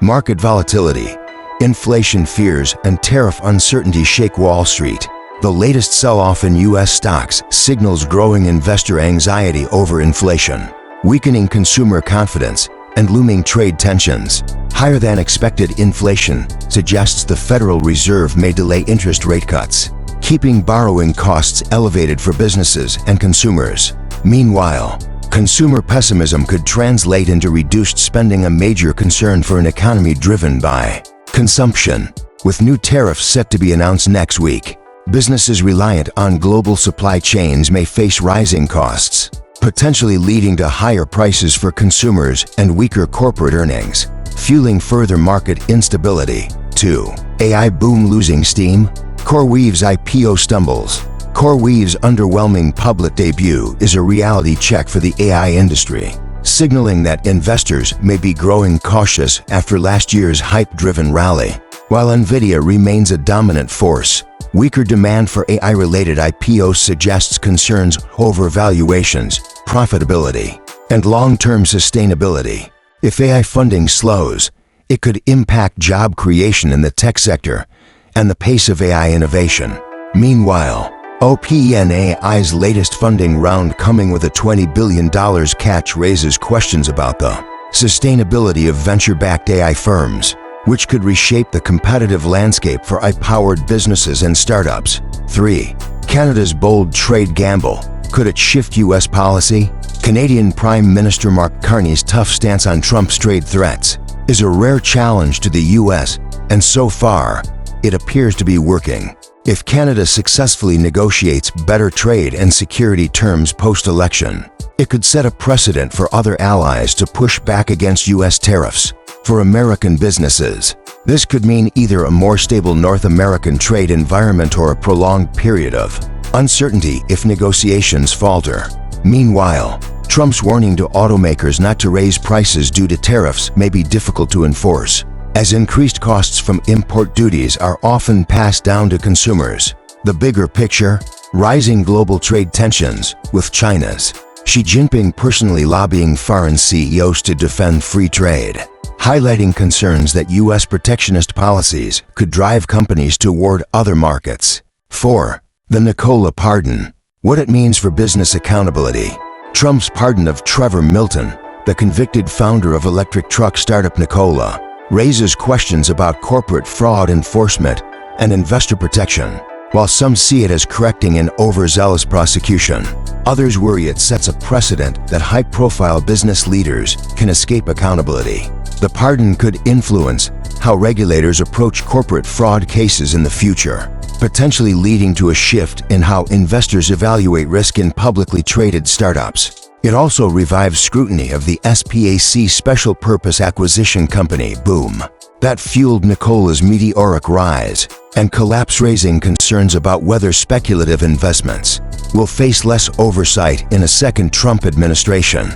Market volatility, inflation fears, and tariff uncertainty shake Wall Street. The latest sell-off in U.S. stocks signals growing investor anxiety over inflation, weakening consumer confidence, and looming trade tensions. Higher than expected inflation suggests the Federal Reserve may delay interest rate cuts, keeping borrowing costs elevated for businesses and consumers. Meanwhile, consumer pessimism could translate into reduced spending, a major concern for an economy driven by consumption. With new tariffs set to be announced next week, businesses reliant on global supply chains may face rising costs, potentially leading to higher prices for consumers and weaker corporate earnings, fueling further market instability. 2. AI boom losing steam? CoreWeave's IPO stumbles. CoreWeave's underwhelming public debut is a reality check for the AI industry, signaling that investors may be growing cautious after last year's hype-driven rally. While NVIDIA remains a dominant force, weaker demand for AI-related IPOs suggests concerns over valuations, profitability, and long-term sustainability. If AI funding slows, it could impact job creation in the tech sector and the pace of AI innovation. Meanwhile, OpenAI's latest funding round, coming with a $20 billion catch, raises questions about the sustainability of venture-backed AI firms, which could reshape the competitive landscape for AI-powered businesses and startups. 3. Canada's bold trade gamble. Could it shift U.S. policy? Canadian Prime Minister Mark Carney's tough stance on Trump's trade threats is a rare challenge to the U.S., and so far, it appears to be working. If Canada successfully negotiates better trade and security terms post-election, it could set a precedent for other allies to push back against U.S. tariffs. For American businesses, this could mean either a more stable North American trade environment or a prolonged period of uncertainty if negotiations falter. Meanwhile, Trump's warning to automakers not to raise prices due to tariffs may be difficult to enforce, as increased costs from import duties are often passed down to consumers. The bigger picture: rising global trade tensions, with China's Xi Jinping personally lobbying foreign CEOs to defend free trade, highlighting concerns that U.S. protectionist policies could drive companies toward other markets. 4. The Nikola pardon. What it means for business accountability. Trump's pardon of Trevor Milton, the convicted founder of electric truck startup Nikola, raises questions about corporate fraud enforcement and investor protection. While some see it as correcting an overzealous prosecution, others worry it sets a precedent that high-profile business leaders can escape accountability. The pardon could influence how regulators approach corporate fraud cases in the future, potentially leading to a shift in how investors evaluate risk in publicly traded startups. It also revives scrutiny of the SPAC special purpose acquisition company boom that fueled Nikola's meteoric rise and collapse, raising concerns about whether speculative investments will face less oversight in a second Trump administration.